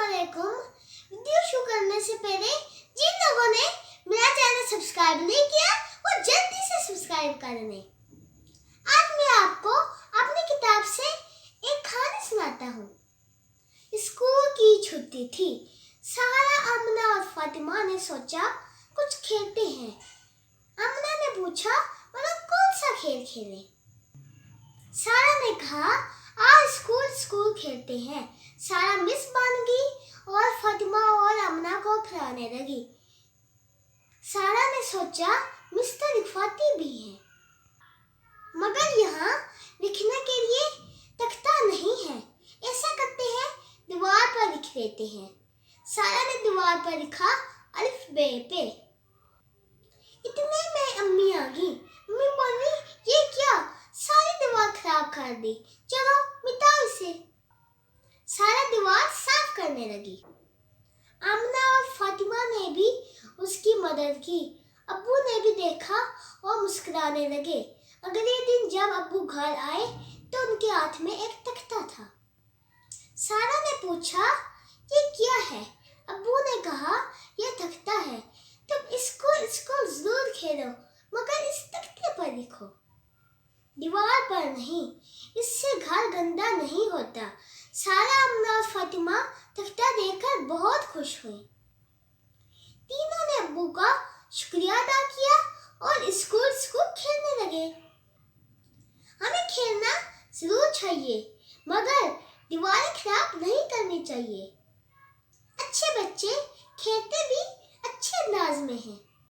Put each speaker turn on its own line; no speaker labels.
अस्सलामुअलैकुम। वीडियो शुरू करने से पहले जिन लोगों ने मेरा चैनल सब्सक्राइब नहीं किया वो जल्दी से सब्सक्राइब कर लें। आज मैं आपको अपनी किताब से एक कहानी सुनाता हूँ। स्कूल की छुट्टी थी। सारा, आमना और फातिमा ने सोचा कुछ खेलते हैं। आमना ने पूछा मतलब कौन सा खेल खेलें? सारा ने कहा आज स्कूल खेलते हैं। सारा मिस बन गई और फातिमा और अमना को खिलाने लगी। सारा ने सोचा मिस तो लिखवाती भी है, मगर यहाँ लिखने के लिए तख्ता नहीं है। ऐसा करते हैं दीवार पर लिख लेते हैं। सारा ने दीवार पर लिखा अलिफ बे पे। इतने में अम्मी आ गई। अम्मी बोली ये क्या, सारी दीवार खराब कर दी, चलो मिटाओ इसे। सारा दीवार साफ करने लगी। आमना और फातिमा ने भी उसकी मदद की। अब्बू ने भी देखा और मुस्कुराने लगे। अगले दिन जब अब्बू घर आए तो उनके हाथ में एक तख्ता था। सारा ने पूछा ये क्या है? अब्बू ने कहा यह तख्ता है, तुम इसको जरूर खेलो, मगर इस तख्ते पर लिखो, दीवार पर नहीं, इससे घर गंदा नहीं होता। सारा, अम्ना और फातिमा तख्ता देखकर बहुत खुश हुई। तीनों ने अब्बू का शुक्रिया अदा किया और स्कूल खेलने लगे। हमें खेलना जरूर चाहिए, मगर दीवारें खराब नहीं करनी चाहिए। अच्छे बच्चे खेलते भी अच्छे अंदाज में हैं।